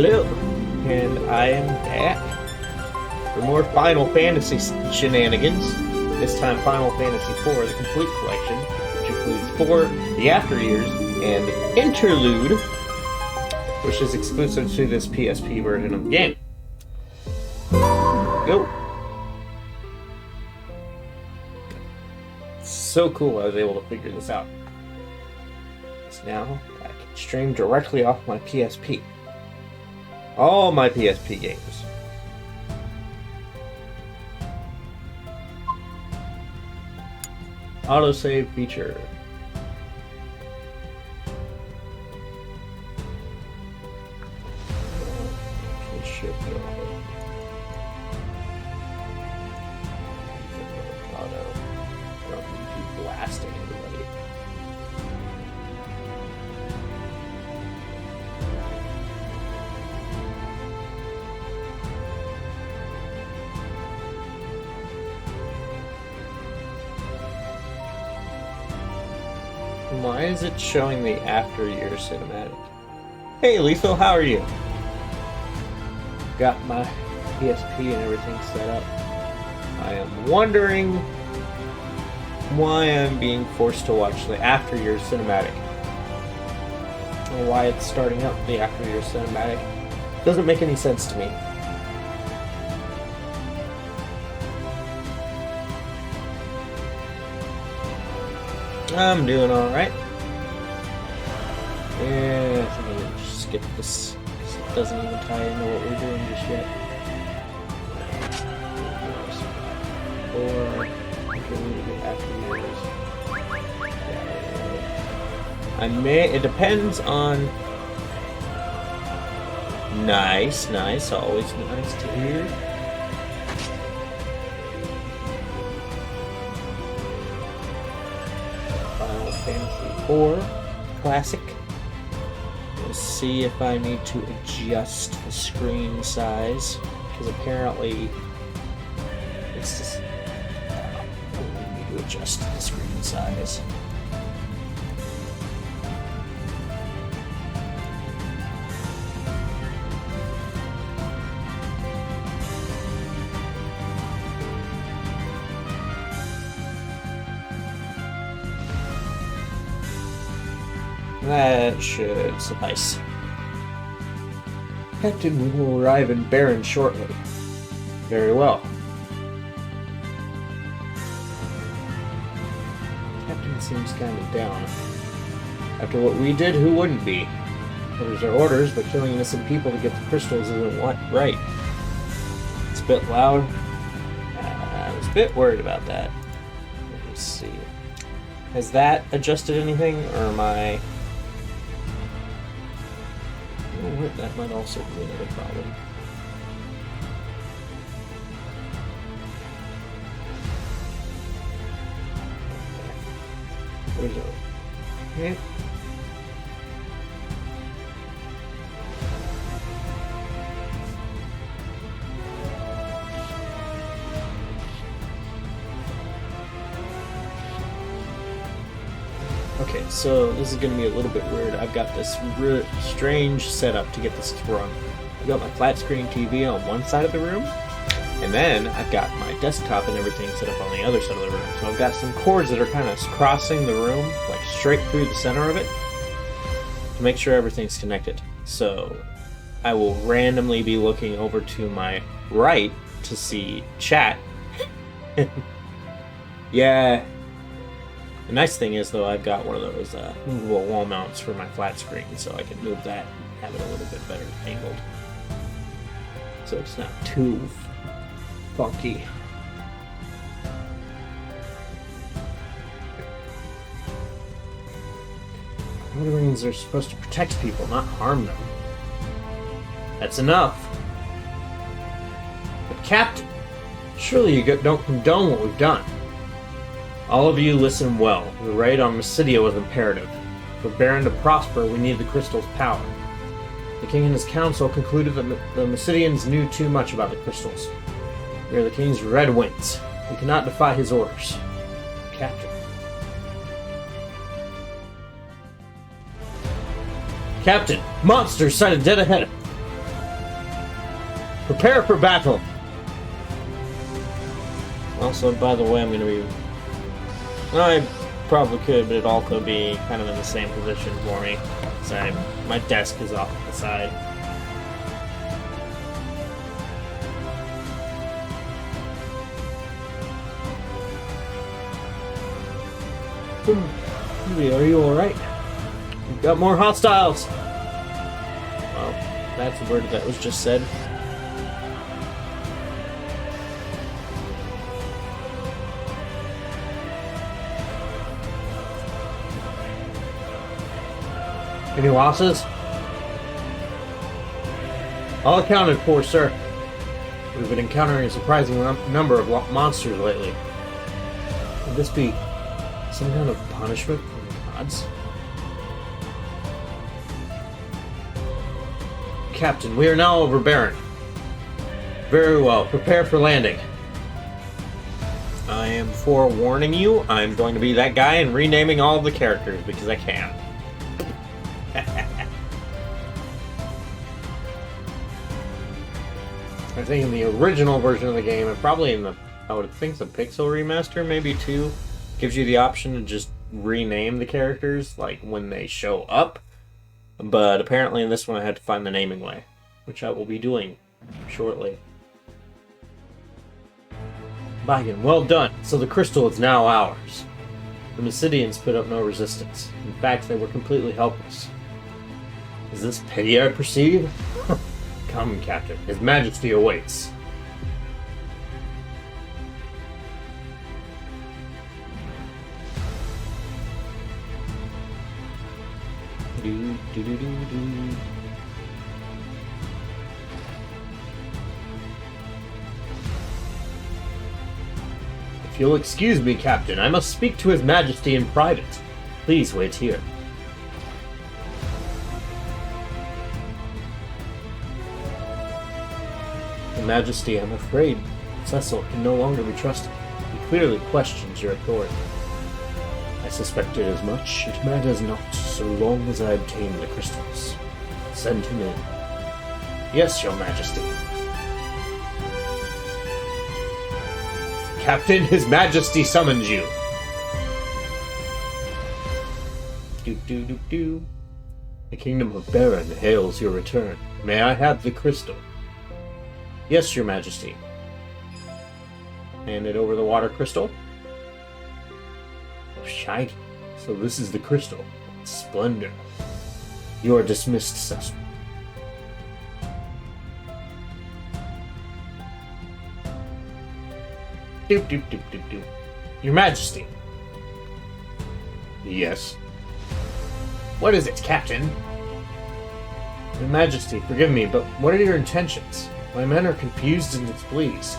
Hello, and I am back for more Final Fantasy shenanigans. This time Final Fantasy IV, the complete collection, which includes 4, the After Years, and the Interlude, which is exclusive to this PSP version of the game. Go! So cool I was able to figure this out. So now I can stream directly off my PSP. All my PSP games. Autosave feature. It should go. Auto. I don't need to be blasting everybody. Why is it showing the After Years cinematic? Hey Lethal, how are you? Got my PSP and everything set up. I am wondering why I'm being forced to watch the After Years cinematic. Or why it's starting up the After Years cinematic. Doesn't make any sense to me. I'm doing alright. Yeah, I think I'm gonna just skip this because it doesn't even tie into what we're doing just yet. Or After Years. I may. It depends on. Nice. Always nice to hear. Fantasy 4 Classic. Let's see if I need to adjust the screen size, because apparently it's just I need to adjust the screen size. That should suffice. Captain, we will arrive in Baron shortly. Very well. Captain seems kind of down. After what we did, who wouldn't be? Orders are orders, but killing innocent people to get the crystals isn't right. It's a bit loud. I was a bit worried about that. Let me see. Has that adjusted anything, or am I... That might also be another problem. Where's it? Okay. Okay, so this is going to be a little bit weird. I've got this strange setup to get this to run. I've got my flat screen TV on one side of the room, and then I've got my desktop and everything set up on the other side of the room. So I've got some cords that are kind of crossing the room, like straight through the center of it, to make sure everything's connected. So I will randomly be looking over to my right to see chat. Yeah. The nice thing is, though, I've got one of those movable wall mounts for my flat screen, so I can move that and have it a little bit better angled. So it's not too funky. Rings are supposed to protect people, not harm them. That's enough. But Captain, surely you don't condone what we've done. All of you listen well. The raid on Mysidia was imperative. For Baron to prosper, we need the crystal's power. The king and his council concluded that the Mysidians knew too much about the crystals. We are the king's red wings. We cannot defy his orders. Captain. Captain! Monsters sighted dead ahead! Prepare for battle! Also, by the way, I'm going to be... I probably could, but it'd also be kind of in the same position for me. So my desk is off to the side. Are you alright? We've got more hostiles! Well, that's the word that was just said. Any losses? All accounted for, sir. We've been encountering a surprising number of monsters lately. Could this be some kind of punishment from the gods? Captain, we are now over Baron. Very well, prepare for landing. I am forewarning you, I'm going to be that guy and renaming all of the characters because I can. I think in the original version of the game, and probably in the, I would think the Pixel remaster, maybe too, gives you the option to just rename the characters, like, when they show up. But apparently in this one I had to find the naming way, which I will be doing shortly. Bagan, well done. So the crystal is now ours. The Mysidians put up no resistance. In fact, they were completely helpless. Is this pity I perceive? Come, Captain. His Majesty awaits. If you'll excuse me, Captain, I must speak to His Majesty in private. Please wait here. Your Majesty, I'm afraid Cecil can no longer be trusted. He clearly questions your authority. I suspected as much. It matters not, so long as I obtain the crystals. Send him in. Yes, Your Majesty. Captain, His Majesty summons you. Do. The Kingdom of Baron hails your return. May I have the crystal? Yes, Your Majesty. Hand it over the water crystal. Oh, shiny. So this is the crystal. Splendor. You are dismissed, Cecil. Doop. Your Majesty. Yes. What is it, Captain? Your Majesty, forgive me, but what are your intentions? My men are confused and displeased.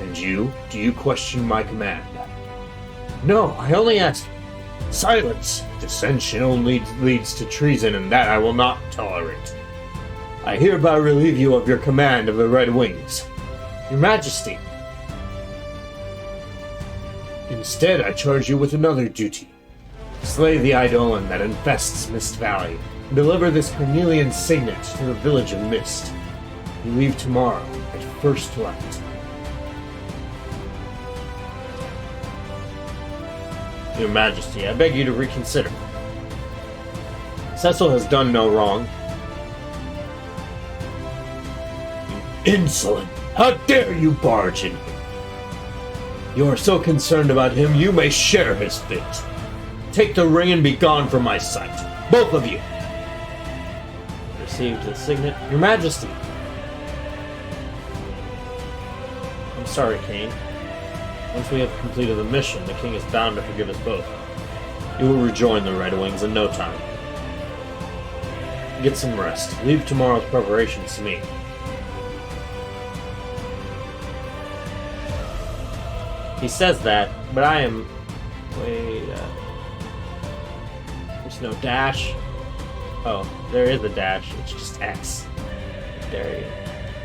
And you? Do you question my command? No, I only ask. Silence! Dissension only leads to treason, and that I will not tolerate. I hereby relieve you of your command of the Red Wings. Your Majesty. Instead, I charge you with another duty. Slay the Eidolon that infests Mist Valley, and deliver this Cornelian signet to the village of Mist. You leave tomorrow at first light. Your Majesty, I beg you to reconsider. Cecil has done no wrong. You insolent! How dare you barge in here? You are so concerned about him, you may share his fate. Take the ring and be gone from my sight. Both of you! Received the signet. Your Majesty! I'm sorry, Kane. Once we have completed the mission, the king is bound to forgive us both. You will rejoin the Red Wings in no time. Get some rest. Leave tomorrow's preparations to me. He says that, but I am... Wait, there's no dash. Oh, there is a dash. It's just X. There you go.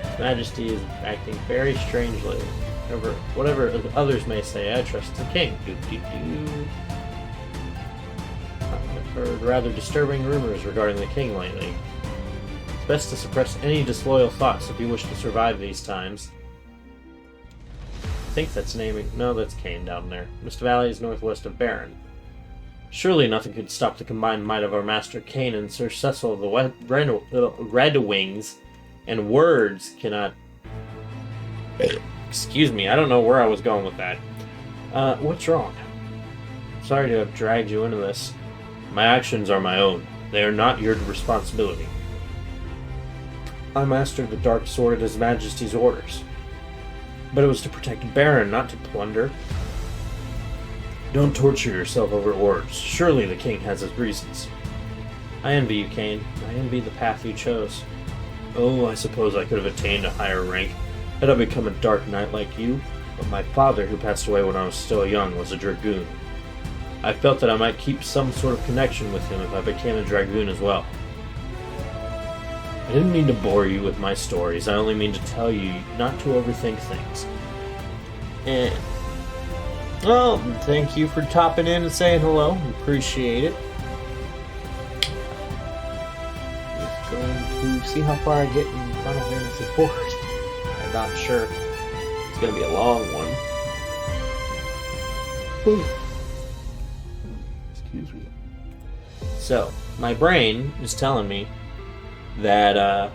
His Majesty is acting very strangely. Whatever others may say, I trust the king. I've heard rather disturbing rumors regarding the king lately. It's best to suppress any disloyal thoughts if you wish to survive these times. I think that's naming... No, that's Kane down there. Mist Valley is northwest of Baron. Surely nothing could stop the combined might of our master Kane and Sir Cecil of the Red Wings, and words cannot... Excuse me, I don't know where I was going with that. What's wrong? Sorry to have dragged you into this. My actions are my own. They are not your responsibility. I mastered the Dark Sword at His Majesty's orders. But it was to protect Baron, not to plunder. Don't torture yourself over orders. Surely the king has his reasons. I envy you, Kane. I envy the path you chose. Oh, I suppose I could have attained a higher rank had I become a dark knight like you, but my father, who passed away when I was still young, was a dragoon. I felt that I might keep some sort of connection with him if I became a dragoon as well. I didn't mean to bore you with my stories. I only mean to tell you not to overthink things. And, well, thank you for topping in and saying hello. Appreciate it. Just going to see how far I get in Final Fantasy IV. I'm not sure. It's going to be a long one. Excuse me. So, my brain is telling me that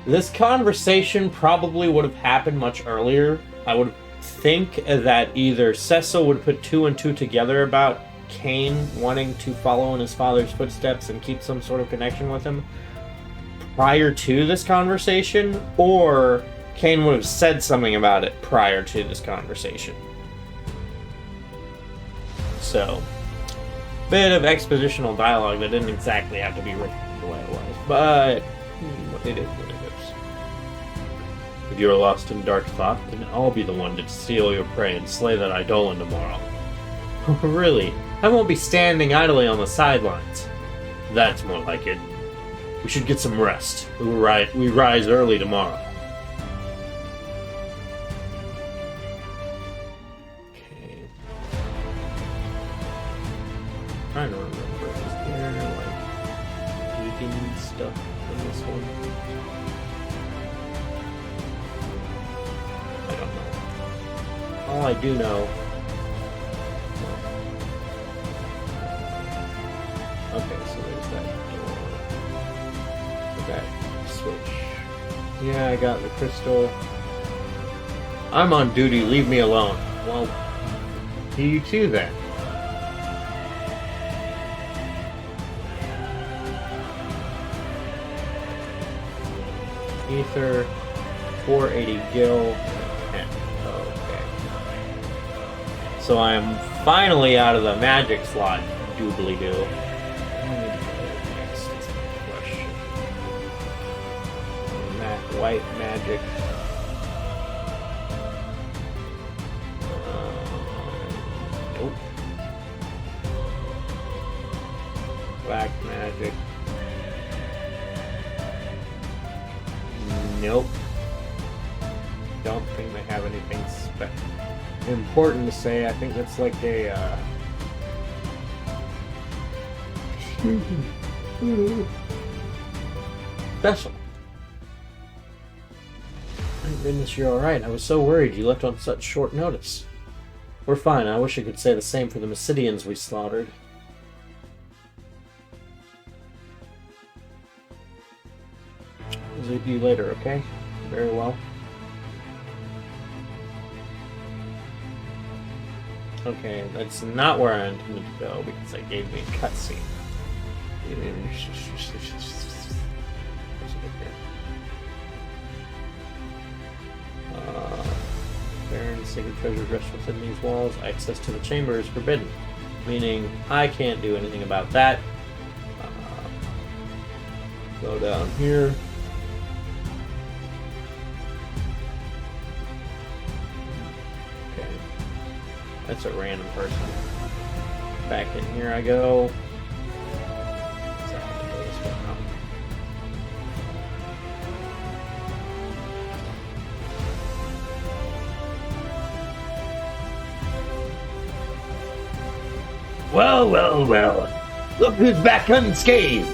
this conversation probably would have happened much earlier. I would think that either Cecil would put 2 and 2 together about Kane wanting to follow in his father's footsteps and keep some sort of connection with him prior to this conversation, or Kane would have said something about it prior to this conversation. So, bit of expositional dialogue that didn't exactly have to be written the way it was, but it is what it is. If you are lost in dark thought, then I'll be the one to steal your prey and slay that Eidolon tomorrow. Really? I won't be standing idly on the sidelines. That's more like it. We should get some rest. We rise early tomorrow. Okay. Trying to remember. Is there like vegan stuff in this one? I don't know. All I do know. Okay, so there's that door. Okay, switch. Yeah, I got the crystal. I'm on duty, leave me alone. Well, you too then. Ether, 480 gil, 10. Okay. So I'm finally out of the magic slot, doobly-doo. White magic. Nope. Black magic. Nope. Don't think they have anything important to say. I think that's like a special. Thank goodness you're alright. I was so worried you left on such short notice. We're fine. I wish I could say the same for the Mysidians we slaughtered. Visit you later, okay? Very well. Okay, that's not where I intended to go because it gave me a cutscene. Baron's sacred treasure rests within these walls. Access to the chamber is forbidden, meaning I can't do anything about that. Go down here. Okay, that's a random person. Back in here I go. So I have to go this way now. Well, well, well. Look who's back unscathed.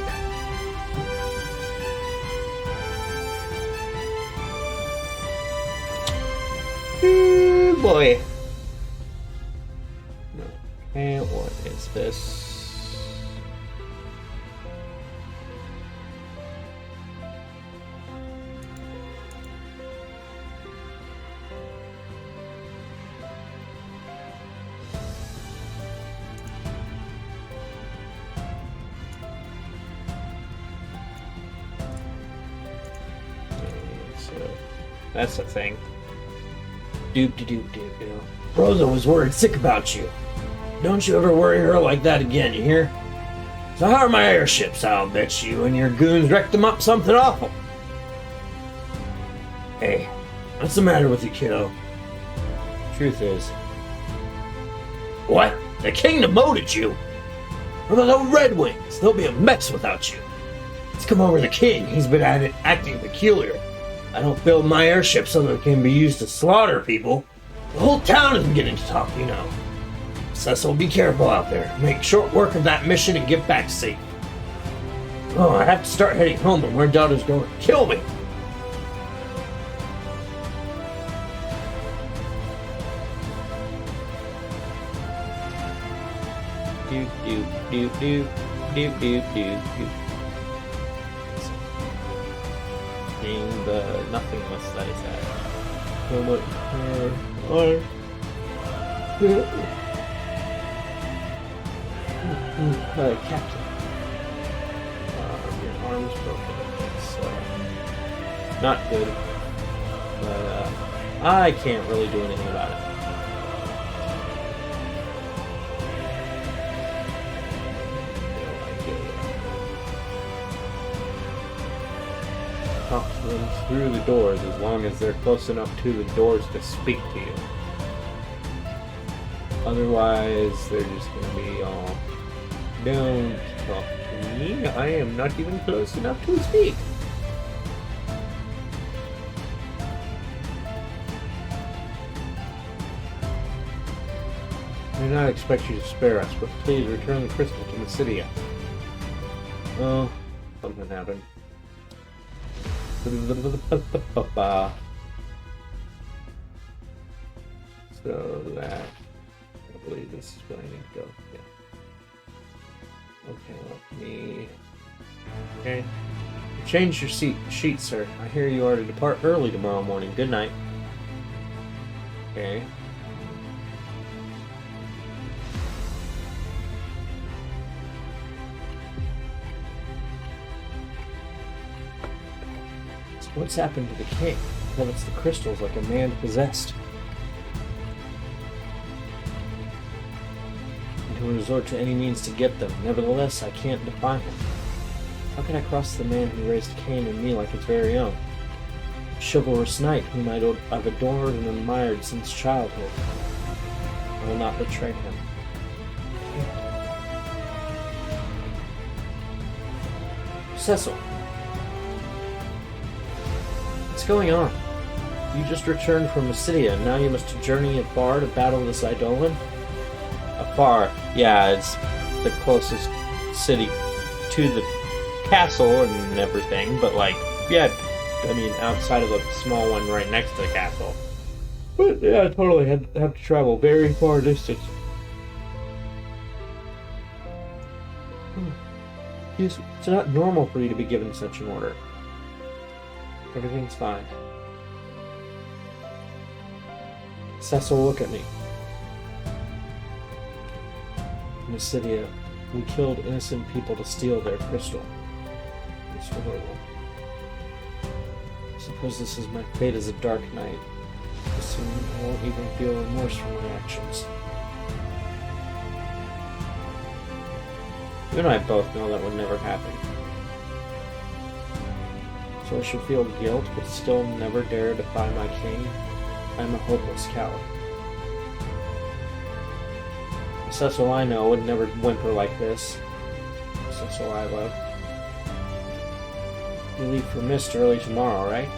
boy. Okay, what is this? That's the thing. Doop-de-doop-doop-doo. Rosa was worried sick about you. Don't you ever worry her like that again, you hear? So how are my airships? I'll bet you and your goons wrecked them up something awful. Hey, what's the matter with you, kiddo? Truth is... What? The king demoted you? Well, those old Red Wings. They'll be a mess without you. Let's come over to the king. He's been acting peculiar. I don't build my airship so that it can be used to slaughter people. The whole town is beginning to talk, you know. Cecil, be careful out there. Make short work of that mission and get back safe. Oh, I have to start heading home, and where Daughter's going to kill me. Doop doop doop doop doop doop doop doop. The nothingness that is at. Captain. Your arm's broken. It's not good. But I can't really do anything about it. Talk to them through the doors as long as they're close enough to the doors to speak to you. Otherwise, they're just going to be all, don't talk to me, I am not even close enough to speak. I do not expect you to spare us, but please return the crystal to Mysidia. Oh, something happened. So that, I believe this is where I need to go. Yeah. Okay, let me. Okay. Change your sheet, sir. I hear you are to depart early tomorrow morning. Good night. Okay. What's happened to the king? Well, it's the crystals like a man possessed. And he will resort to any means to get them. Nevertheless, I can't defy him. How can I cross the man who raised Cain and me like his very own? A chivalrous knight whom I've adored and admired since childhood. I will not betray him. Cecil. What's going on? You just returned from Mysidia, and now you must journey afar to battle this Eidolon? Afar, yeah, it's the closest city to the castle and everything, but like, yeah, I mean, outside of the small one right next to the castle. But yeah, I totally have to travel very far distance. It's not normal for you to be given such an order. Everything's fine. Cecil, look at me. Mysidia, we killed innocent people to steal their crystal. It's horrible. I suppose this is my fate as a dark knight. Soon I won't even feel remorse for my actions. You and I both know that would never happen. So I should feel guilt, but still never dare defy my king. I am a hopeless coward. Cecil I know would never whimper like this. Cecil I love. You leave for Mist early tomorrow, right?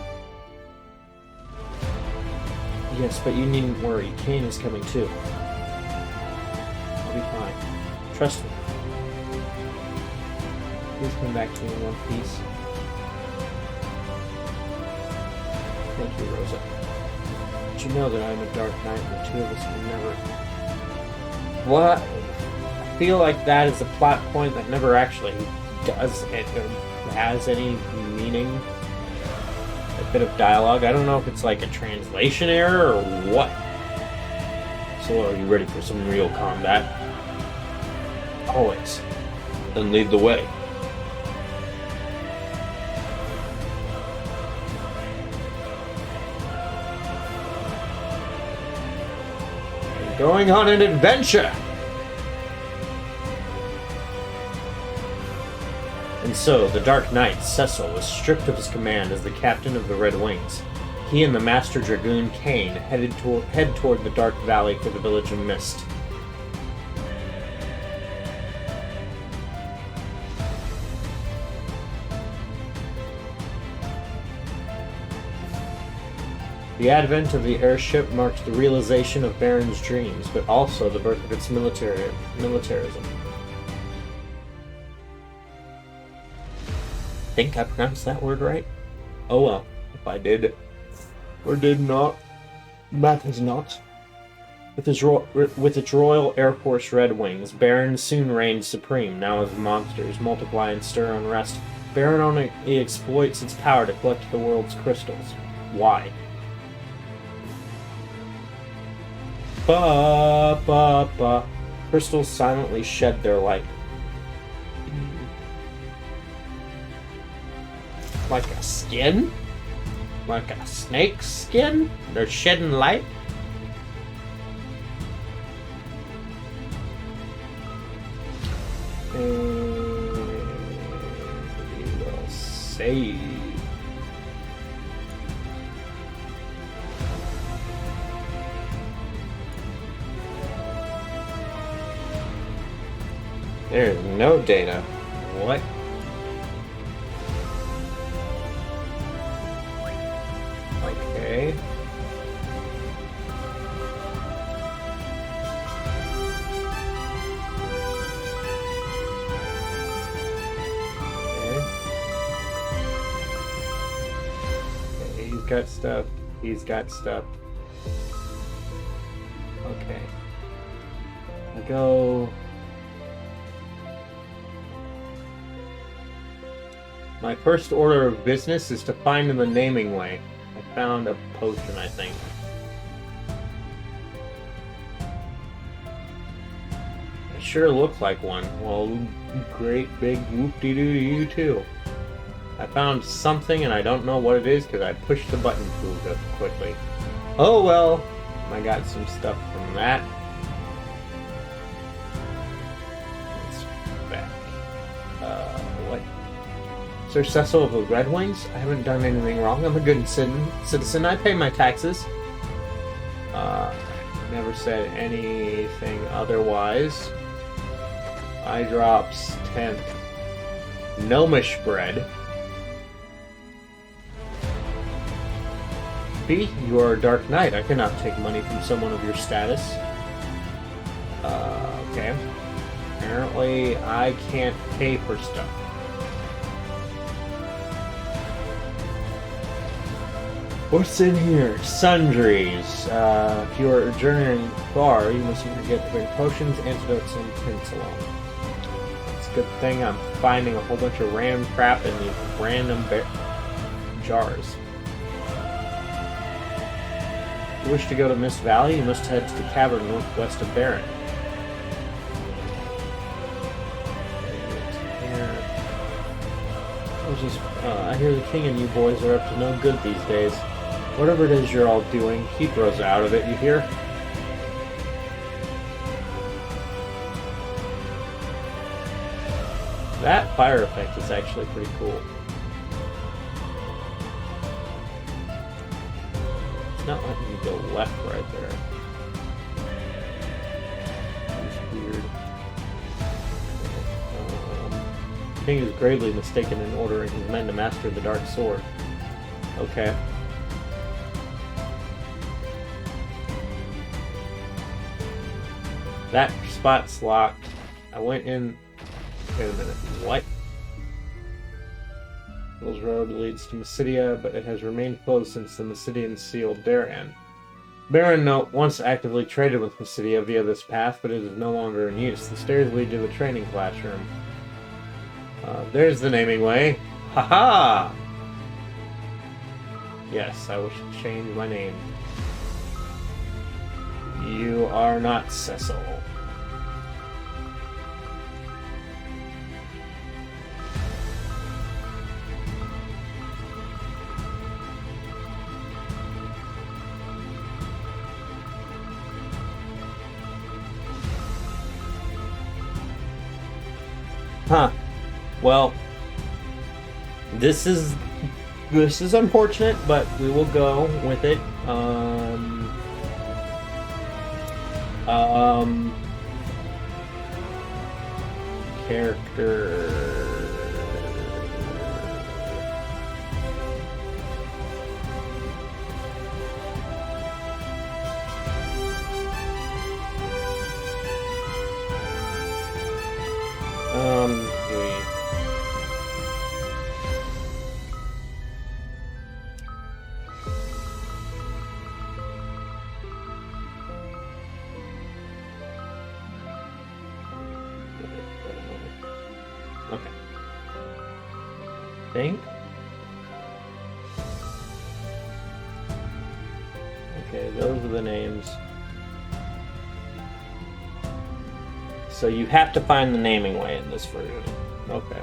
Yes, but you needn't worry. Cain is coming too. I'll be fine. Trust me. Please come back to me in one piece. Thank you, Rosa. you know that I'm a Dark Knight and the two of us can never... What? I feel like that is a plot point that never actually does it or has any meaning. A bit of dialogue. I don't know if it's like a translation error or what. So are you ready for some real combat? Always. Then lead the way. I'm going on an adventure! And so, the Dark Knight, Cecil, was stripped of his command as the captain of the Red Wings. He and the Master Dragoon, Kane, head toward the Dark Valley for the Village of Mist. The advent of the airship marked the realization of Baron's dreams, but also the birth of its militarism. Think I pronounced that word right? Oh well, if I did or did not, matters not. With its Royal Air Force Red Wings, Baron soon reigned supreme. Now as monsters multiply and stir unrest, Baron only exploits its power to collect the world's crystals. Why? Ba. Crystals silently shed their light. Like a skin? Like a snake's skin? They're shedding light? Save. There's no data. What? Okay. Okay, he's got stuff. He's got stuff. Okay. I go... My first order of business is to find the naming way. I found a potion, I think. It sure looked like one. Well, great big whoop-de-doo to you too. I found something and I don't know what it is because I pushed the button too quickly. Oh well, I got some stuff from that. It's back. What? Sir Cecil of the Red Wings? I haven't done anything wrong. I'm a good citizen. I pay my taxes. Never said anything otherwise. Eye drops, 10th. Gnomish bread. B, you are a Dark Knight. I cannot take money from someone of your status. Okay. Apparently, I can't pay for stuff. What's in here? Sundries. If you are journeying far, you must either get bring potions, antidotes, and tints along. It's a good thing I'm finding a whole bunch of random crap in these random jars. If you wish to go to Mist Valley, you must head to the cavern northwest of Baron. I hear the king and you boys are up to no good these days. Whatever it is you're all doing, keep Rosa out of it, you hear? That fire effect is actually pretty cool. It's not letting me go left right there. It's weird. The king is gravely mistaken in ordering his men to master the dark sword. Okay. That spot's locked. I went in... Wait a minute. What? Will's Road leads to Mysidia, but it has remained closed since the Mysidians sealed Darran. Baron Note once actively traded with Mysidia via this path, but it is no longer in use. The stairs lead to the training classroom. There's the naming way. Haha! Yes, I wish to change my name. You are not Cecil. Huh. Well, this is unfortunate, but we will go with it. Character. Okay. Think. Okay, those are the names. So you have to find the naming way in this version. Okay.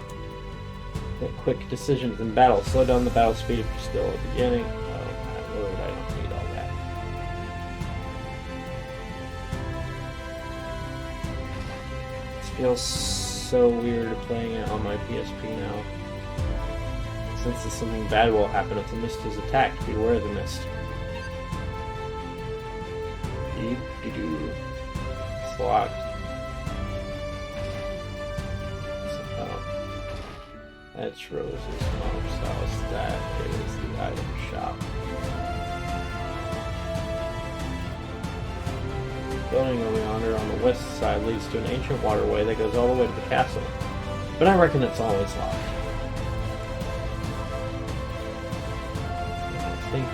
Make quick decisions in battle. Slow down the battle speed if you're still at the beginning. Oh my word, I don't need all that. This feels so weird playing it on my PSP now. Since something bad will happen if the mist is attacked, beware of the mist. Doo-doo-doo. It's locked. That's Rose's mom's house. That is the item shop. The building over yonder on the west side leads to an ancient waterway that goes all the way to the castle. But I reckon it's always locked. I think.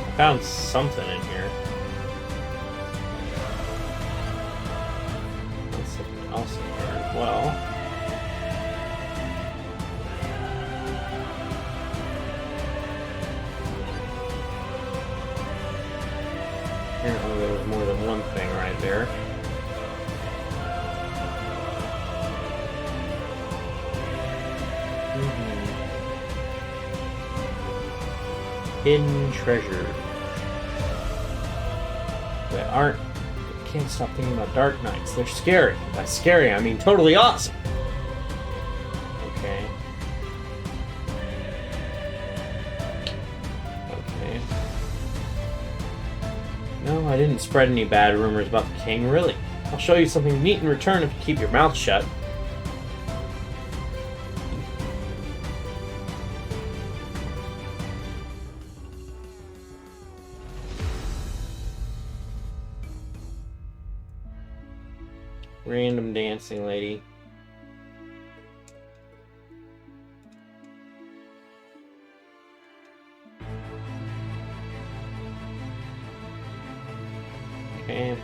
I found something in here. Else in here as well. Apparently there was more than one thing right there. Hidden treasure. That aren't. Can't stop thinking about Dark Knights. They're scary. By scary, I mean totally awesome. Okay. Okay. No, I didn't spread any bad rumors about the king, really. I'll show you something neat in return if you keep your mouth shut. Random dancing lady. Okay.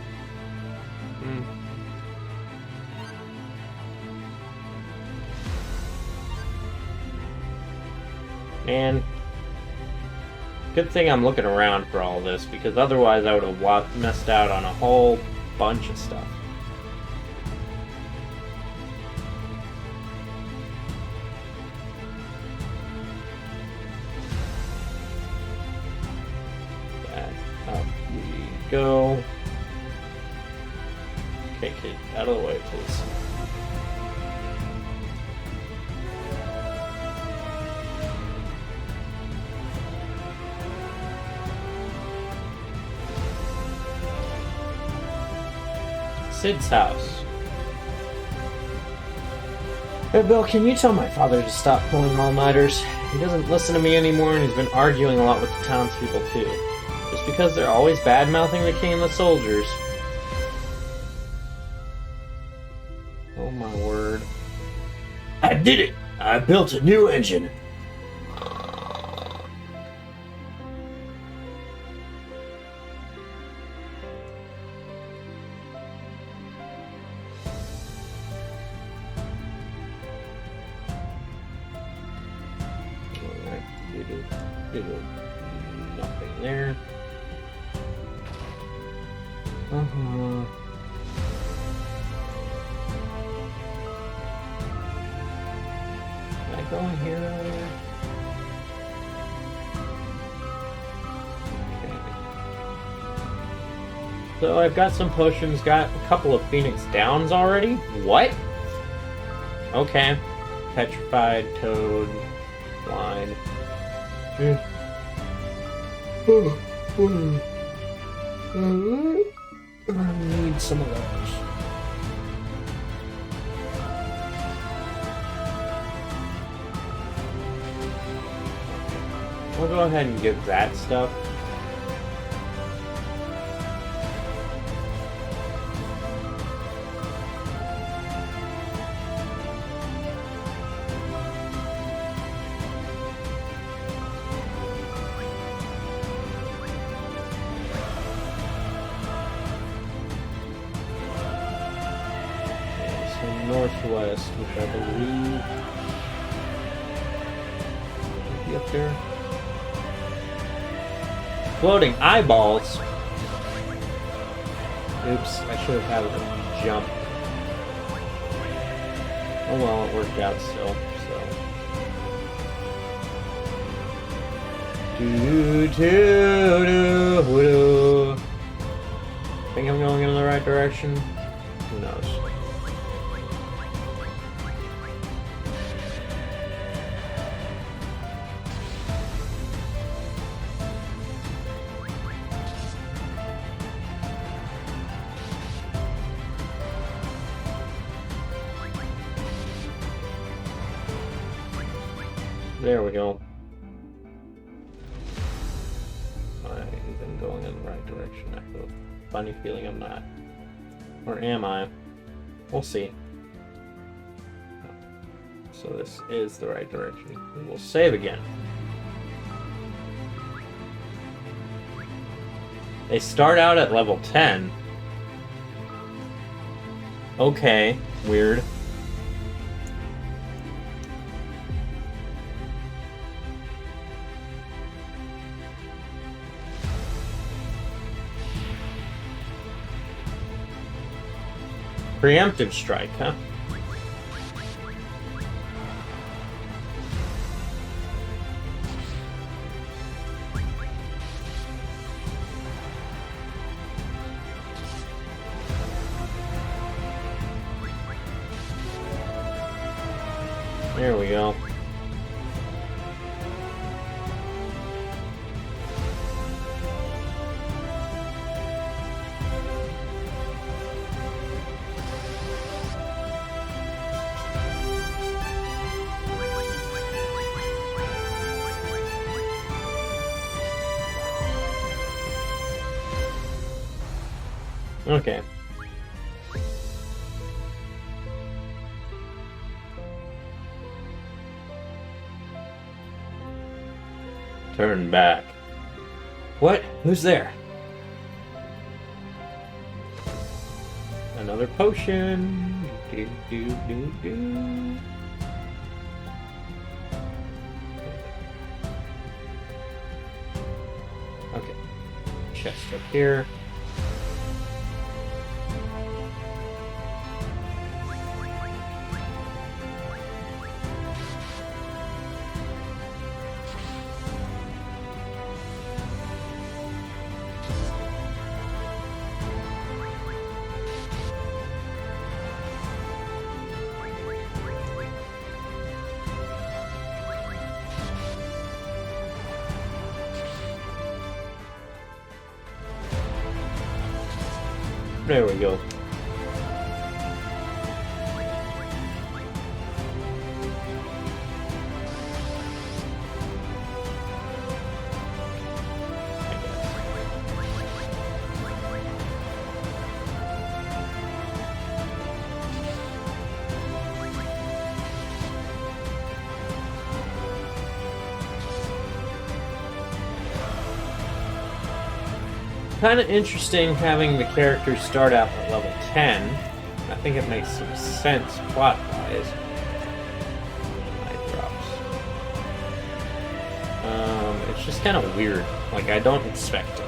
And good thing I'm looking around for all this, because otherwise I would have missed out on a whole bunch of stuff. Go. Okay, kid, out of the way, please. Sid's house. Hey, Bill, can you tell my father to stop pulling all-nighters? He doesn't listen to me anymore, and he's been arguing a lot with the townspeople, too. Just because they're always bad-mouthing the king and the soldiers. Oh my word. I did it! I built a new engine! there. Uh-huh. Can I go in here earlier? Okay. So I've got some potions, got a couple of Phoenix Downs already. What? Okay. Petrified, Toad, Blind. I need some of those. We'll go ahead and get that stuff. Northwest, which I believe might be up there. Floating eyeballs. Oops, I should have had a jump. Oh well, it worked out still. So. Do. Think I'm going in the right direction? Who knows? There we go. I've been going in the right direction. I have a funny feeling I'm not. Or am I? We'll see. So this is the right direction. We will save again. They start out at level 10. Okay, weird. Preemptive strike, huh? There we go. Okay. Turn back. What? Who's there? Another potion. Do, do, do, do. Okay. Chest up here. There we go. Kind of interesting having the characters start out at level 10. I think it makes some sense plot-wise. It It's just kind of weird. Like, I don't expect it.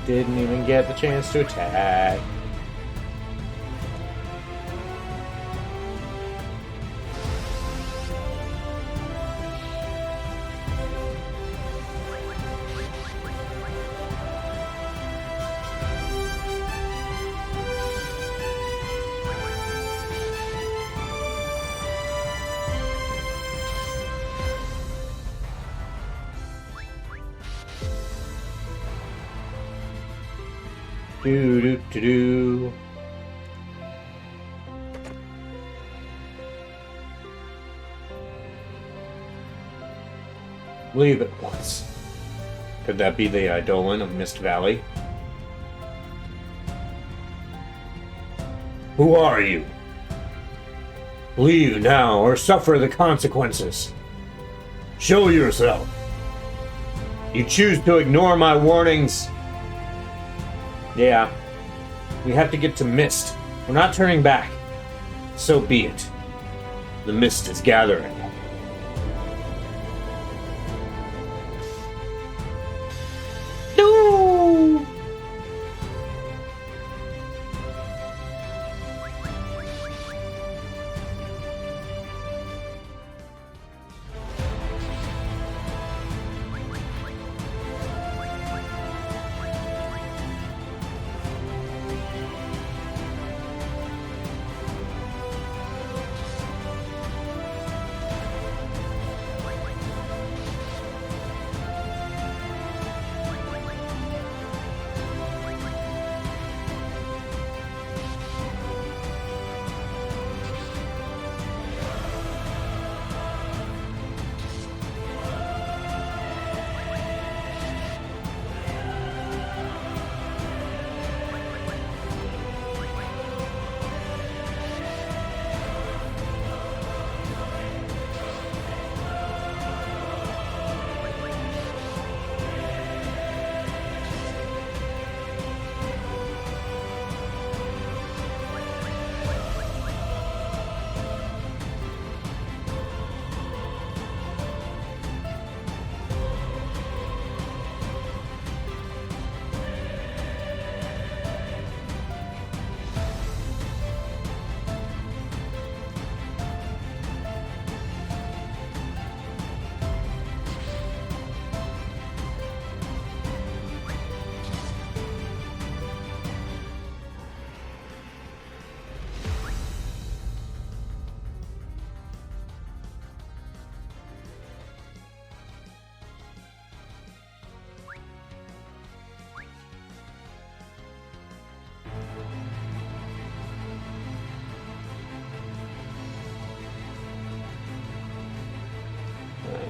Didn't even get the chance to attack. Do. Leave at once. Could that be the Eidolon of Mist Valley? Who are you? Leave now or suffer the consequences. Show yourself. You choose to ignore my warnings. Yeah. We have to get to Mist. We're not turning back. So be it. The mist is gathering. No!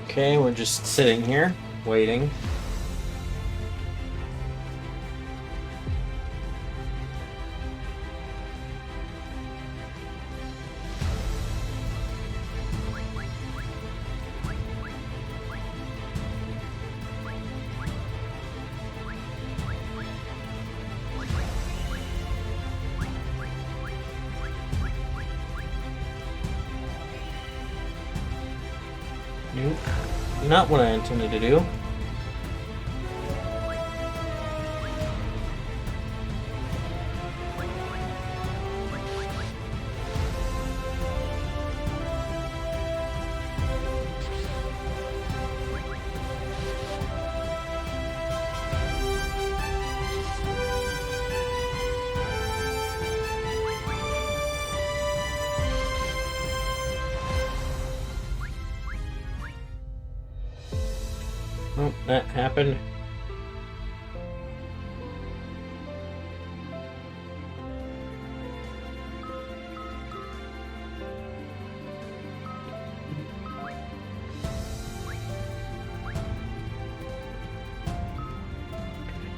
Okay, we're just sitting here, waiting. not what I intended to do. Oh, that happened.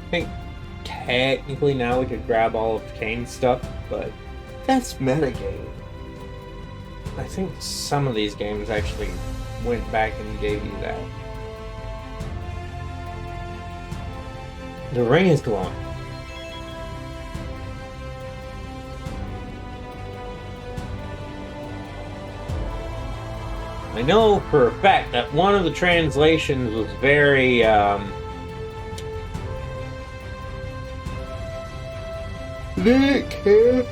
I think technically now we could grab all of Kane's stuff, but that's metagame. I think some of these games actually went back and gave you that. The ring is glowing. I know for a fact that one of the translations was very, didn't care.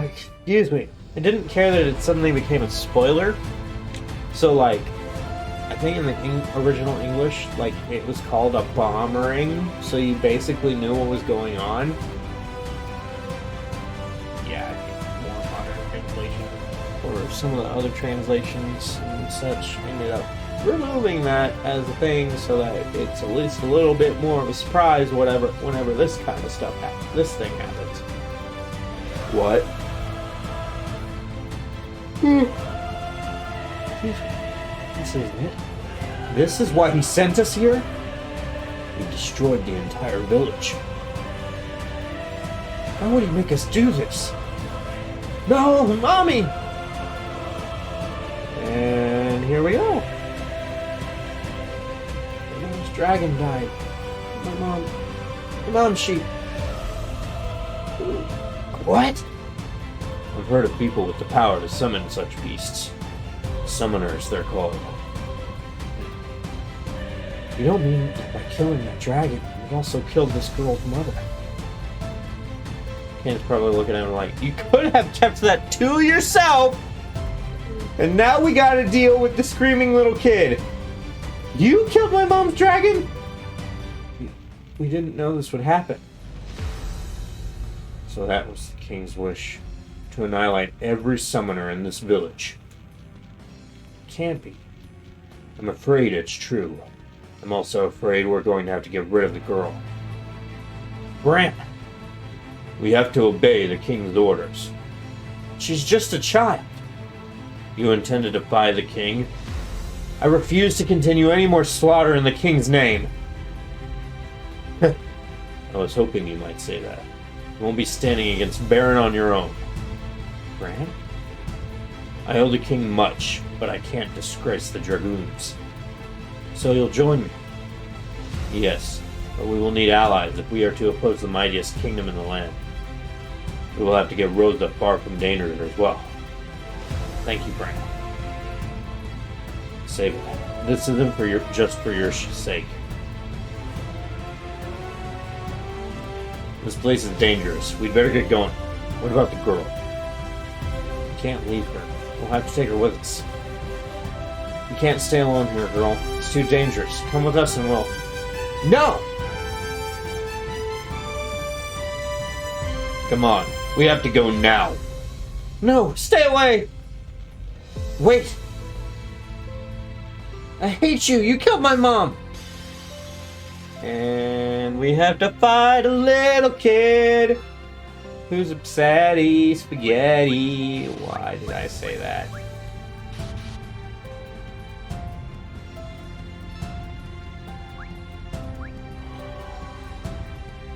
Excuse me. I didn't care that it suddenly became a spoiler. So, like, I think in the original English, like, it was called a bomb ring, so you basically knew what was going on. Yeah, I think more modern translation, or some of the other translations and such, ended up removing that as a thing, so that it's at least a little bit more of a surprise whenever this kind of stuff happens. This thing happens. What? This isn't it. This is why he sent us here? He destroyed the entire village. Why would he make us do this? No, Mommy! And here we go. My mom's dragon died. My mom's sheep. What? I've heard of people with the power to summon such beasts. Summoners, they're called. You don't mean that by killing that dragon, you've also killed this girl's mother? Ken's probably looking at him like, you could have kept that to yourself! And now we gotta deal with the screaming little kid. You killed my mom's dragon? We didn't know this would happen. So that was the king's wish. To annihilate every summoner in this village. Can't be. I'm afraid it's true. I'm also afraid we're going to have to get rid of the girl. Bran! We have to obey the king's orders. She's just a child. You intend to defy the king? I refuse to continue any more slaughter in the king's name. I was hoping you might say that. You won't be standing against Baron on your own. Bran? I owe the king much, but I can't disgrace the dragoons. So you'll join me? Yes, but we will need allies if we are to oppose the mightiest kingdom in the land. We will have to get Rosa far from danger as well. Thank you, Bran. Save it. This isn't just for your sake. This place is dangerous. We'd better get going. What about the girl? We can't leave her. We'll have to take her with us. You can't stay alone here, girl. It's too dangerous. Come with us and we'll... No! Come on. We have to go now. No, stay away! Wait! I hate you! You killed my mom! And we have to fight a little kid who's upsetty spaghetti. Why did I say that?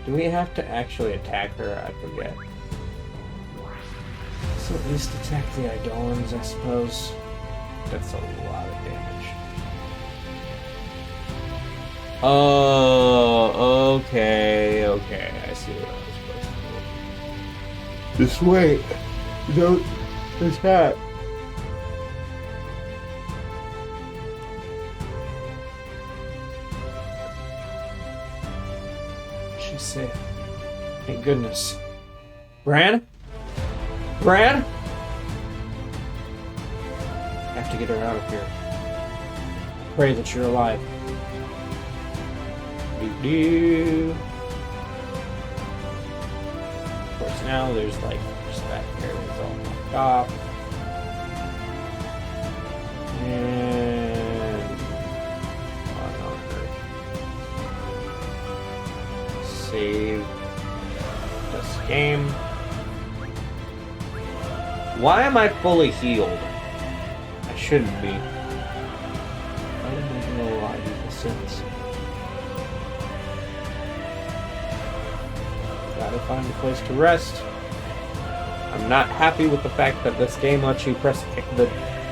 Do we have to actually attack her? I forget. So at least attack the Eidolons, I suppose. That's a lot of damage. Oh, okay. I see what I was supposed to do. Just wait. Don't attack. She's safe. Thank goodness. Bran? Bran? I have to get her out of here. Pray that you're alive. Doo-doo. Of course, now there's like just that area's all locked off. And on her. Save this game. Why am I fully healed? I shouldn't be. I don't know why people sense. Gotta find a place to rest. I'm not happy with the fact that this game lets you press the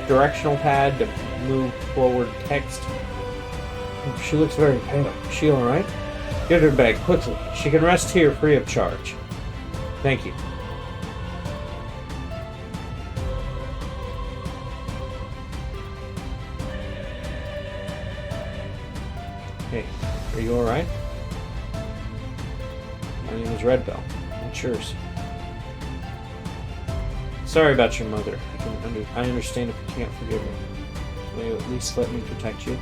directional pad to move forward text. She looks very pale. Is she alright? Get her back quickly. She can rest here free of charge. Thank you. Hey, are you alright? My name is Red Bell. What's yours? Sorry about your mother. I understand if you can't forgive me. Will you at least let me protect you?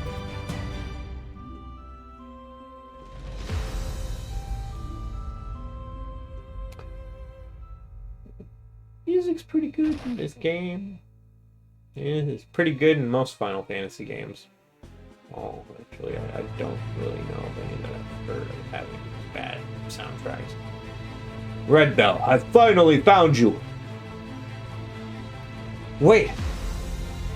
Music's pretty good in this game. Yeah, it's pretty good in most Final Fantasy games. Oh, actually, I don't really know of any that I've heard of having bad soundtracks. Red Bell, I finally found you! Wait!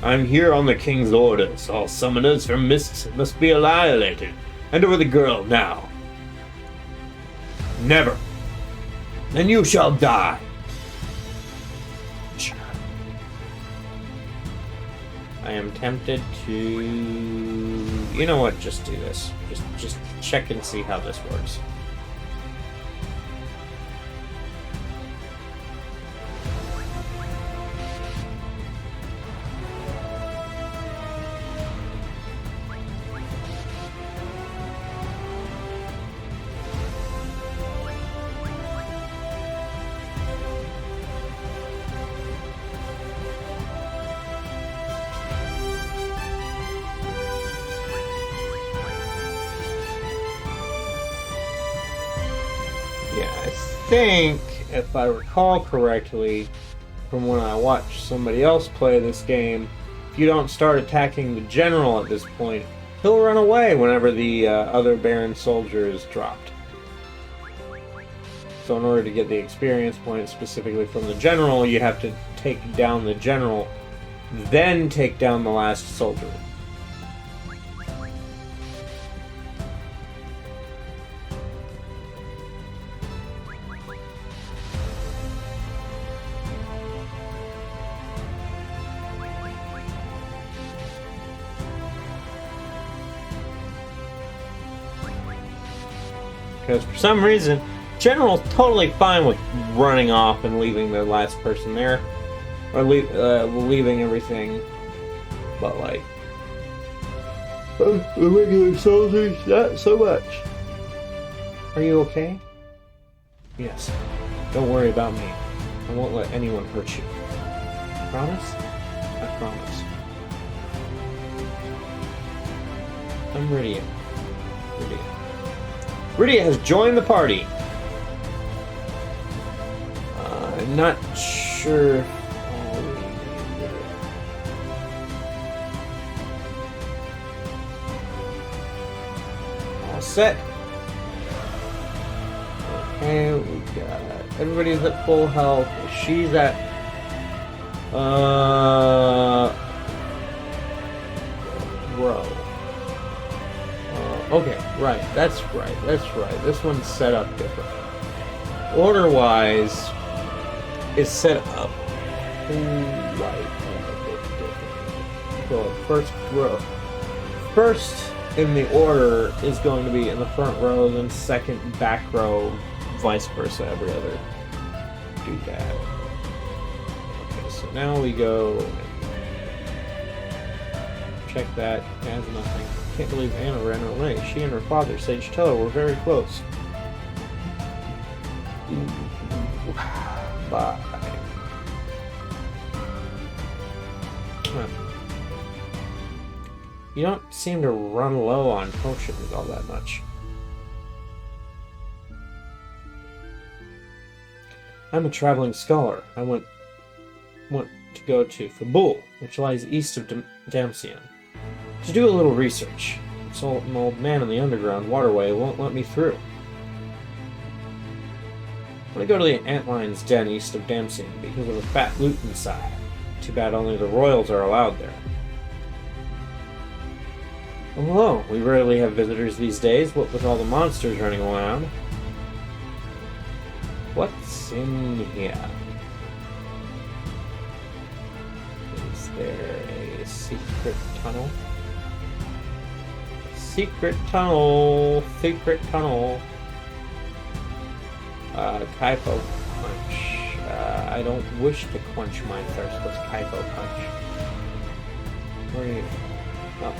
I'm here on the King's orders. All summoners from Mist must be annihilated. Hand over the girl now. Never. Then you shall die. I am tempted to... You know what? Just do this. Just check and see how this works. I think, if I recall correctly, from when I watched somebody else play this game, if you don't start attacking the general at this point, he'll run away whenever the other Baron soldier is dropped. So in order to get the experience points specifically from the general, you have to take down the general, then take down the last soldier. Because for some reason, General's totally fine with running off and leaving the last person there. Or leaving everything. But like... the regular soldiers, not so much. Are you okay? Yes. Don't worry about me. I won't let anyone hurt you. Promise? I promise. I'm Rydia. Rydia has joined the party. I'm not sure if all set. Okay, we got everybody's at full health. She's at row. Okay, right. That's right. This one's set up different. Order-wise, is set up right a bit different. So first row. First in the order is going to be in the front row, then second back row, vice versa, every other doodad. Okay, so now we go and check that. It has nothing. Can't believe Anna ran away. She and her father, Sage Teller, were very close. Bye. Huh. You don't seem to run low on potions all that much. I'm a traveling scholar. I want to go to Fabul, which lies east of Damcian, to do a little research. An old man in the underground waterway won't let me through. I want to go to the Antline's den east of Damcian because of a fat loot inside. Too bad only the royals are allowed there. Oh, hello. We rarely have visitors these days, what with all the monsters running around. What's in here? Is there a secret tunnel? Secret tunnel! Secret tunnel! Kaipo punch. I don't wish to quench my thirst. What's Kaipo punch? Where are you? Oh.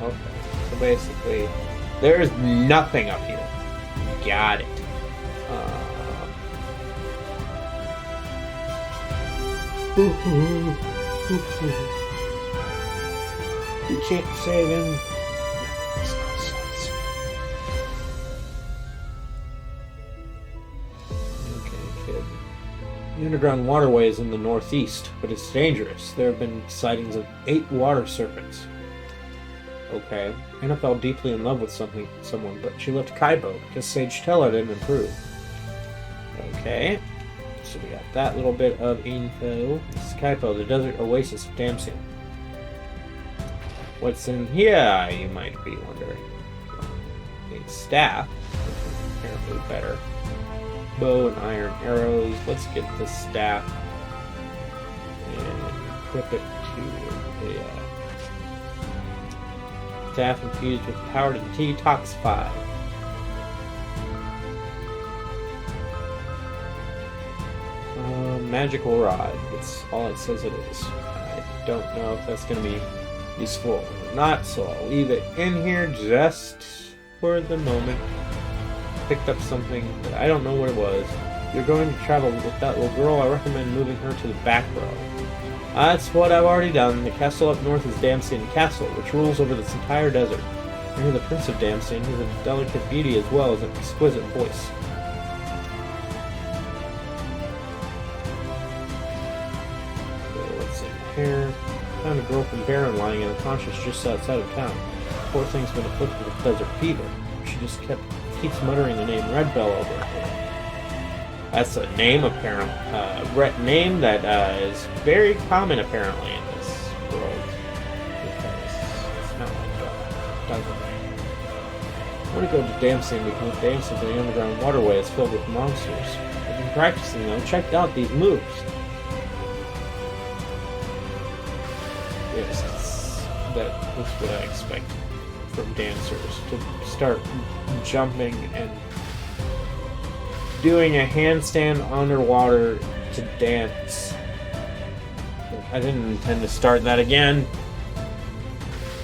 Oh. Okay. So basically, there's nothing up here. Got it. You can't save him. Okay, kid. The underground waterway is in the northeast, but it's dangerous. There have been sightings of 8 water serpents. Okay. Anna fell deeply in love with someone, but she left Kaibo because Sage Teller didn't improve. Okay. So we got that little bit of info. This is Kaipo, the desert oasis of Damcian. What's in here, you might be wondering? A staff, which is apparently better. Bow and iron arrows. Let's get the staff and equip it to the staff infused with power to detoxify. Magical rod. It's all it says it is. I don't know if that's going to be useful or not, so I'll leave it in here just for the moment. Picked up something, but I don't know what it was. You're going to travel with that little girl. I recommend moving her to the back row. That's what I've already done. The castle up north is Damcian Castle, which rules over this entire desert. I hear the Prince of Damcian has a delicate beauty as well as an exquisite voice. Here, found a girl from Baron lying unconscious just outside of town. Poor thing's been afflicted with desert fever. She just keeps muttering the name Red Bell over her. That's a name, apparently. Name that is very common, apparently, in this world. Because it's not like doesn't. I want to go to Damcian because Damcian, the underground waterway, is filled with monsters. I've been practicing though. Checked out these moves. Yes, that was what I expect from dancers, to start jumping and doing a handstand underwater to dance. I didn't intend to start that again.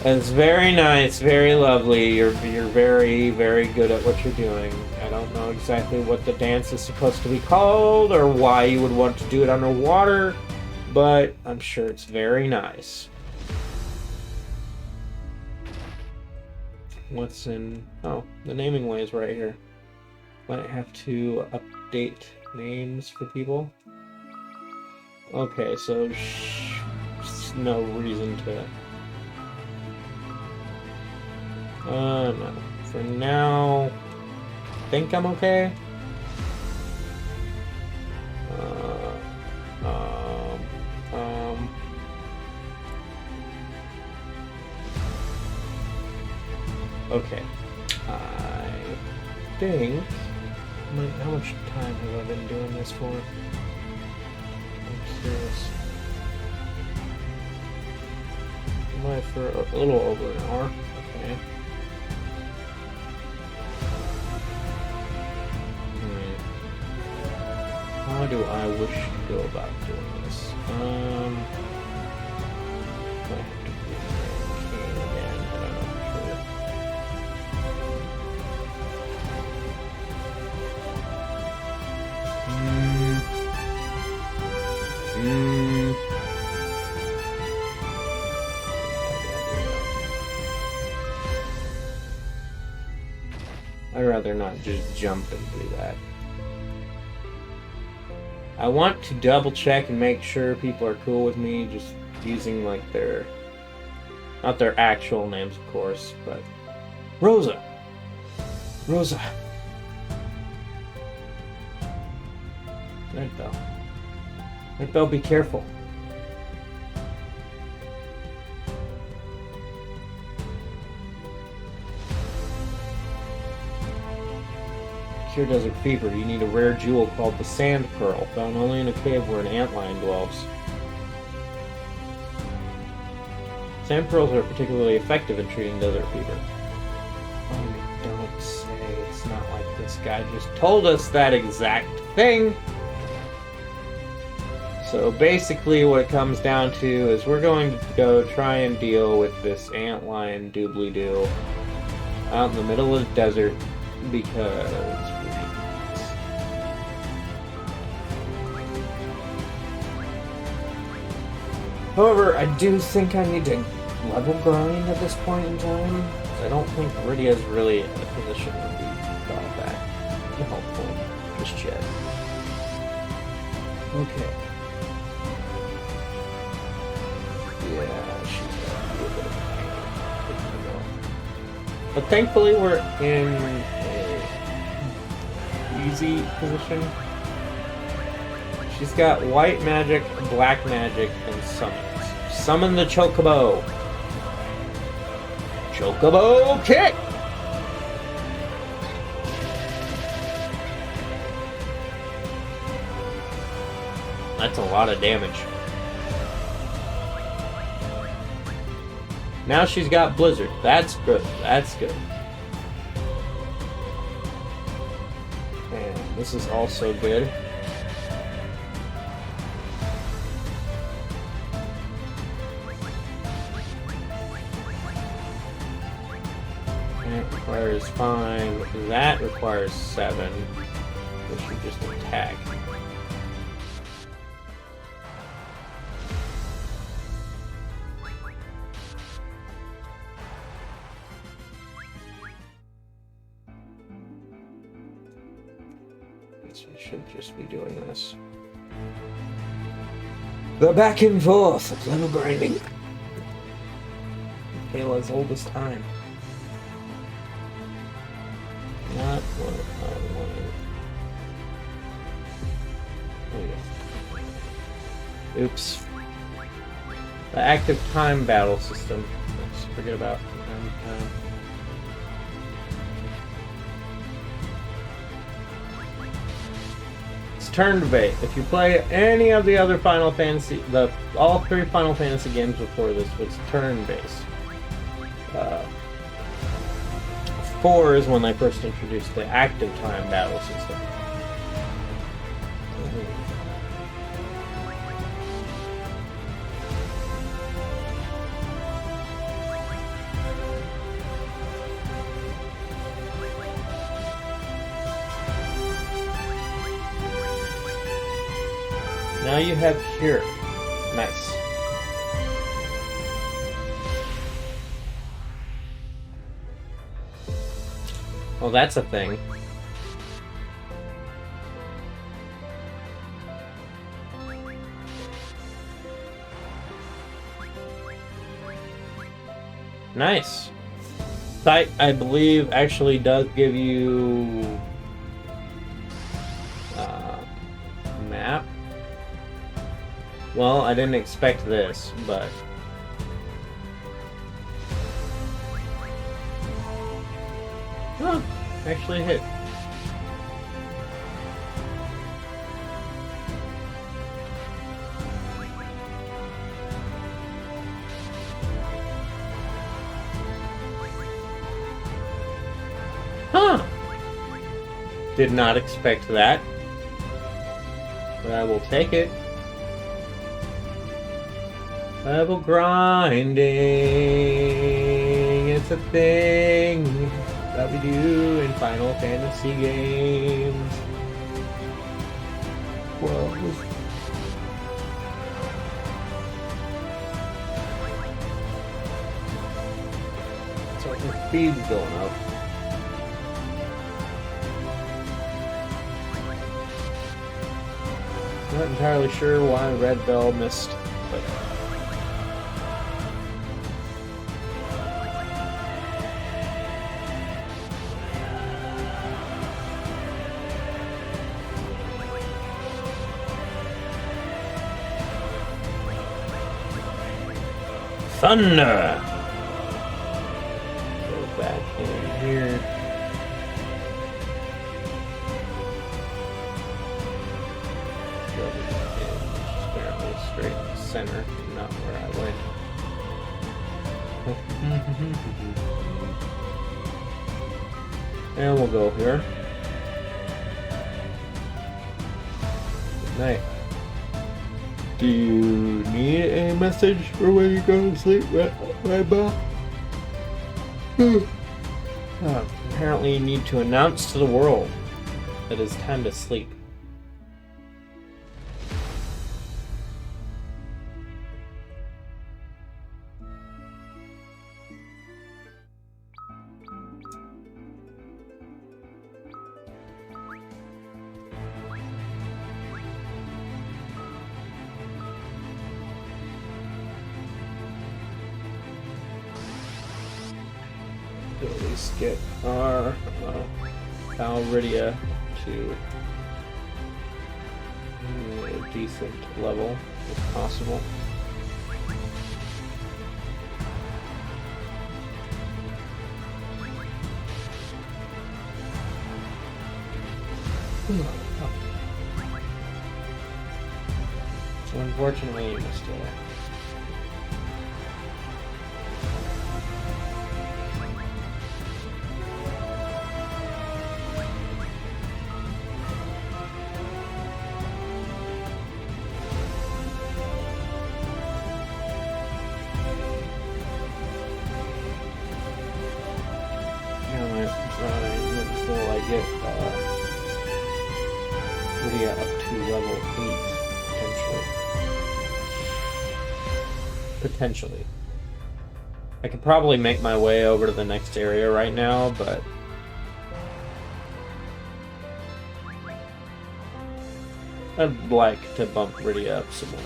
It's very nice, very lovely. You're very, very good at what you're doing. I don't know exactly what the dance is supposed to be called or why you would want to do it underwater, but I'm sure it's very nice. What's in... Oh, the naming way is right here. Might have to update names for people. Okay, so no reason to... no. For now, I think I'm okay. Okay. I think... How much time have I been doing this for? I'm curious. Why for a little over an hour? Okay. How do I wish to go about doing this? I have to do it again, but I'm not sure. I'd rather not just jump and do that. I want to double check and make sure people are cool with me just using like their, not their actual names of course, but Rosa. Rosa. Red Bell. Red Bell, be careful. Cure desert fever, you need a rare jewel called the Sand Pearl, found only in a cave where an antlion dwells. Sand pearls are particularly effective in treating desert fever. Oh, don't say it's not like this guy just told us that exact thing. So basically what it comes down to is we're going to go try and deal with this antlion doobly-doo out in the middle of the desert because however, I do think I need to level grind at this point in time. I don't think Rydia's really in a position to be all that helpful just yet. Okay. Yeah, she's got a little bit of pain. But thankfully we're in an easy position. She's got white magic, black magic, and summons. Summon the Chocobo. Chocobo kick! That's a lot of damage. Now she's got Blizzard. That's good. That's good. And this is also good. That requires 5. That requires 7. Which should just attack. We should just be doing this. The back and forth of level grinding. Kayla's oldest time. Not what I wanted. Oh yeah. Oops. The active time battle system. Let's forget about time. It's turn-based. If you play any of the other Final Fantasy, all 3 Final Fantasy games before this was turn-based. 4 is when they first introduced the active time battle system. Now you have Cure. Nice. Well, that's a thing. Nice. Sight, I believe, actually does give you map. Well, I didn't expect this, but huh, actually hit. Huh. Did not expect that. But I will take it. Level grinding. It's a thing that we do in Final Fantasy games. Well, so the speed's going up. Not entirely sure why Red Bell missed, but Thunder! Go back in here. Apparently straight in the center, not where I went. And we'll go here. Good night. Do you need a message for when you go to sleep, Red Bell? Apparently you need to announce to the world that it's time to sleep. At least get our Valridia to a decent level if possible. So unfortunately, you missed it. Until I get Lydia up to level 8, potentially. I could probably make my way over to the next area right now, but I'd like to bump Rydia up some more.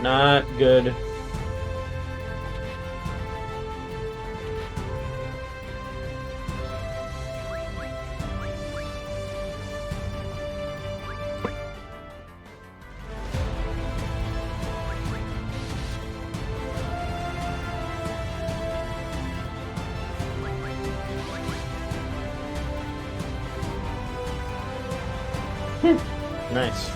Not good. Nice.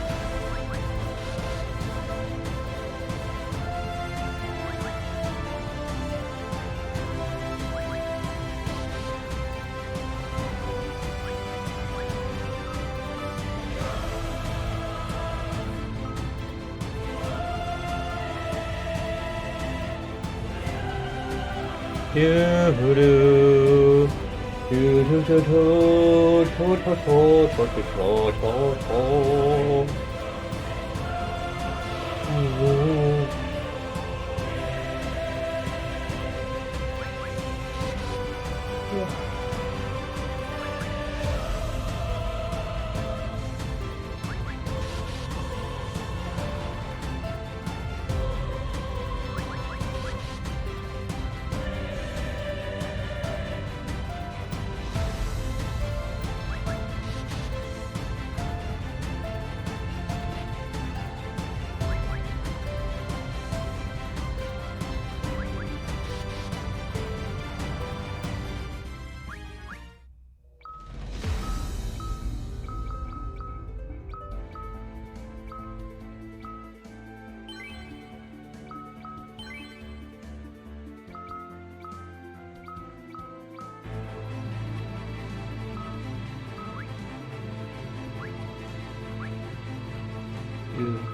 Do-do-do. Do-do-do-do. Do-do-do-do.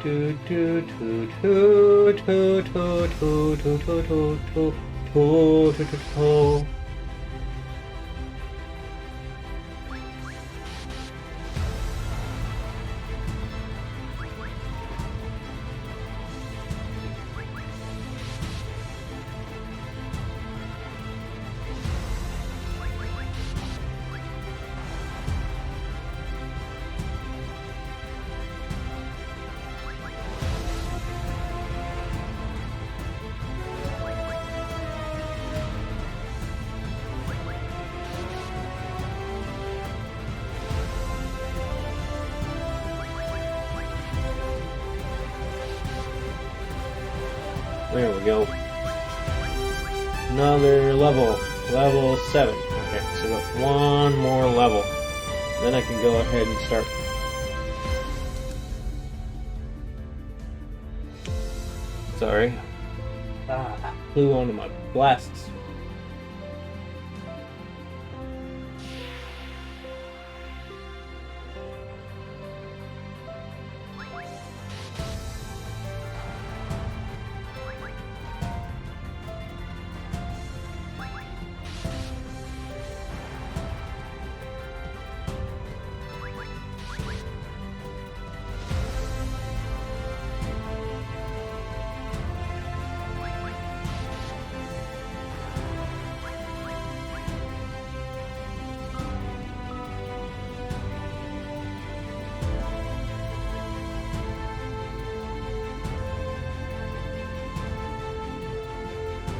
toot toot toot toot toot toot toot toot toot toot toot toot toot. There we go. Another level. Level 7. Okay, so got one more level. Then I can go ahead and start. Sorry. Flew onto my blasts.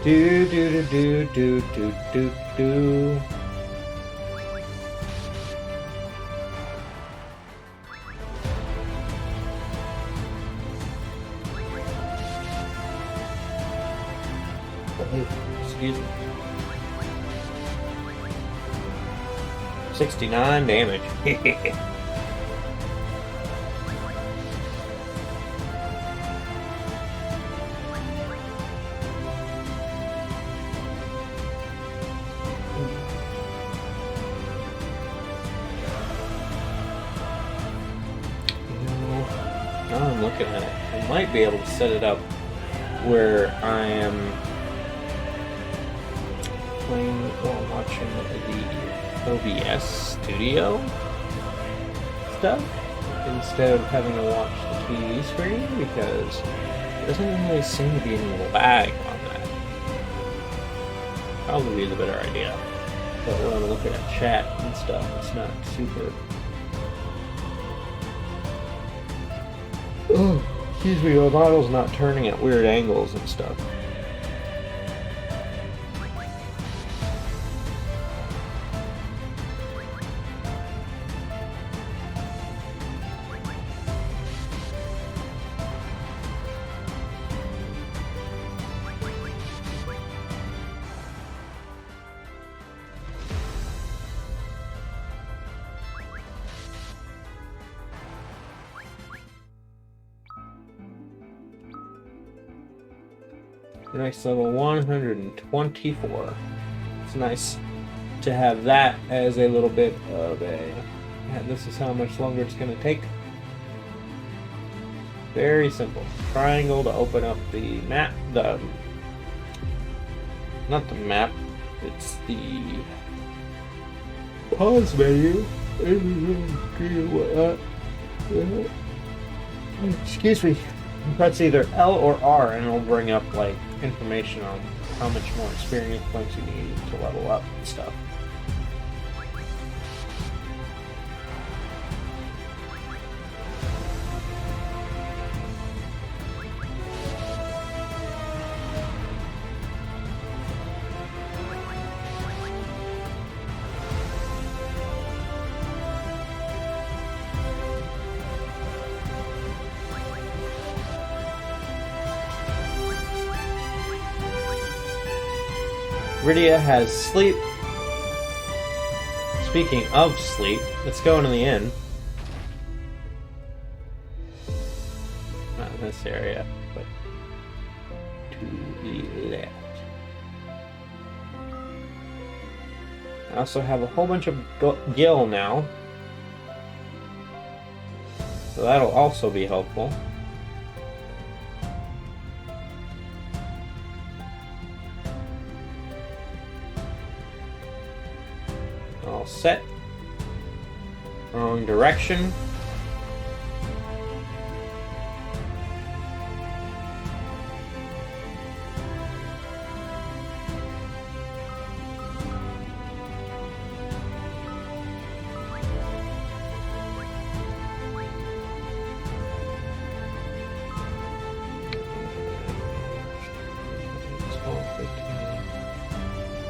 Do do do do do do do. Excuse me. 69 damage. Now I'm looking at it. I might be able to set it up where I am playing while watching the OBS studio stuff instead of having to watch the TV screen, because there doesn't really seem to be any lag on that. Probably be the better idea. But when I'm looking at chat and stuff, it's not super. Oh, excuse me, my model's not turning at weird angles and stuff. Nice, level 124. It's nice to have that as a little bit of a... And this is how much longer it's going to take. Very simple. Triangle to open up the map. Not the map. It's the pause menu. Excuse me. Press either L or R and it'll bring up like information on how much more experience points you need to level up and stuff. Rydia has sleep. Speaking of sleep, let's go into the inn. Not in this area, but to the left. I also have a whole bunch of gil now, so that'll also be helpful. all set. Wrong direction.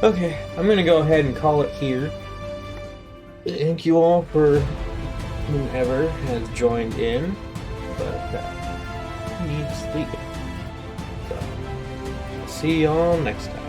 Okay, I'm gonna go ahead and call it here. Thank you all for whomever has joined in, but I need sleep. So, see y'all next time.